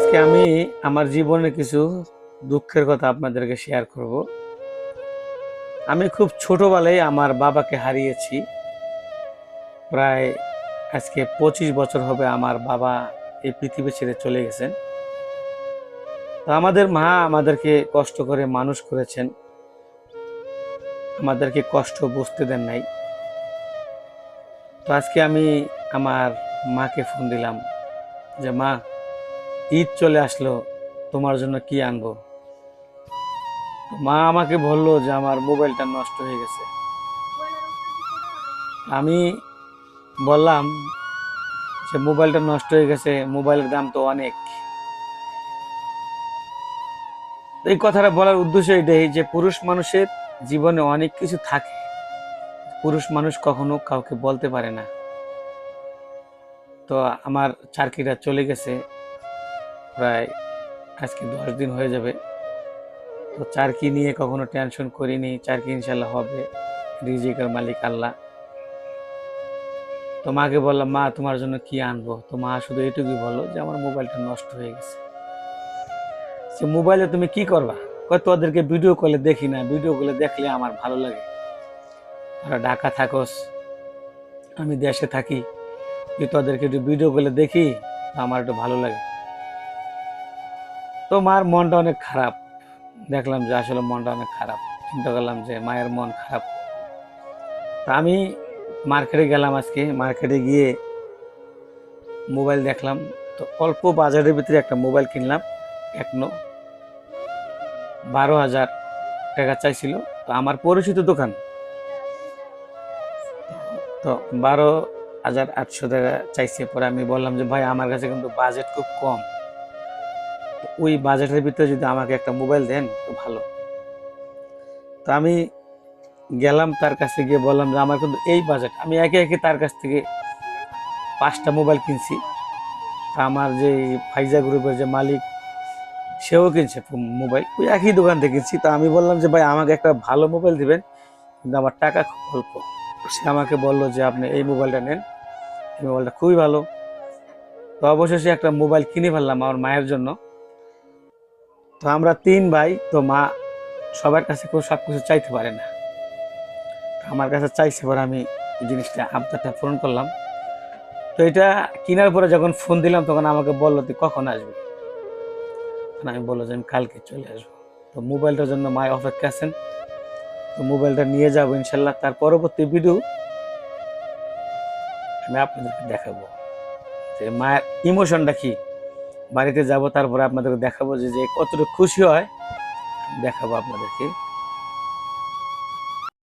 আজকে আমি আমার জীবনে কিছু দুঃখের কথা আপনাদেরকে শেয়ার করব। আমি খুব ছোটবেলায় আমার বাবাকে হারিয়েছি। প্রায় আজকে 25 বছর হবে আমার বাবা এই পৃথিবী ছেড়ে চলে গেছেন। তো আমাদের মা আমাদেরকে কষ্ট করে মানুষ করেছেন, আমাদেরকে কষ্ট বুঝতে দেন নাই। তো আজকে আমি আমার মাকে ফোন দিলাম যে মা, ঈদ চলে আসলো, তোমার জন্য কি আনবো। মা আমাকে বললো যে আমার মোবাইলটা নষ্ট হয়ে গেছে। আমি বললাম যে মোবাইলটা নষ্ট হয়ে গেছে, মোবাইলের দাম তো অনেক। এই কথাটা বলার উদ্দেশ্য এটাই যে পুরুষ মানুষের জীবনে অনেক কিছু থাকে, পুরুষ মানুষ কখনো কাউকে বলতে পারে না। তো আমার চারকিটা চলে গেছে, প্রায় আজকে 10 দিন হয়ে যাবে। তো চারকি নিয়ে কখনো টেনশন করিনি, চারকি ইনশাল্লাহ হবে, রিজিকের মালিক আল্লাহ। তো মাকে বললাম মা তোমার জন্য কি আনবো। তো মা শুধু এটুকুই বললো যে আমার মোবাইলটা নষ্ট হয়ে গেছে। সে মোবাইলে তুমি কি করবা? কয় তোদেরকে ভিডিও কলে দেখি না, ভিডিও কলে দেখলে আমার ভালো লাগে। তোরা ঢাকা থাকস, আমি দেশে থাকি, তুই তোদেরকে একটু ভিডিও কলে দেখি, আমার একটু ভালো লাগে। তো মার মনটা অনেক খারাপ, দেখলাম যে আসলে মনটা অনেক খারাপ। চিন্তা করলাম যে মায়ের মন খারাপ। তা আমি মার্কেটে গেলাম, আজকে মার্কেটে গিয়ে মোবাইল দেখলাম। তো অল্প বাজারের ভিতরে একটা মোবাইল কিনলাম, টেকনো। 12,000 টাকা চাইছিল। তো আমার পরিচিত দোকান, তো 12,800 টাকা চাইছে। পরে আমি বললাম যে ভাই আমার কাছে কিন্তু বাজেট খুব কম, ওই বাজেটের ভিতরে যদি আমাকে একটা মোবাইল দেন তো ভালো। তো আমি গেলাম তার কাছে, গিয়ে বললাম যে আমার কিন্তু এই বাজেট। আমি একে একে তার কাছ থেকে 5টা মোবাইল কিনছি। তা আমার যে ফাইজা গ্রুপের যে মালিক, সেও কিনছে মোবাইল, ওই একই দোকান থেকে কিনছি। তা আমি বললাম যে ভাই আমাকে একটা ভালো মোবাইল দিবেন, কিন্তু আমার টাকা খুব অল্প। সে আমাকে বললো যে আপনি এই মোবাইলটা নেন, এই মোবাইলটা খুবই ভালো। তো অবশেষে একটা মোবাইল কিনে ফেললাম আমার মায়ের জন্য। তো আমরা 3 ভাই, তো মা সবার কাছে কেউ সবকিছু চাইতে পারে না, আমার কাছে চাইছে। পরে আমি এই জিনিসটা আবদারটা পূরণ করলাম। তো এটা কেনার পরে যখন ফোন দিলাম তখন আমাকে বললো তুই কখন আসবি। আমি বললো যে আমি কালকে চলে আসবো। তো মোবাইলটার জন্য মায় অপেক্ষা আছেন। তো মোবাইলটা নিয়ে যাবো ইনশাল্লাহ। তার পরবর্তী ভিডিও আমি আপনাদেরকে দেখাবো যে মায়ের ইমোশনটা কি। বাড়িতে যাব, তারপরে আপনাদেরকে দেখাবো যে কতটুকু খুশি হয়, দেখাবো আপনাদেরকে।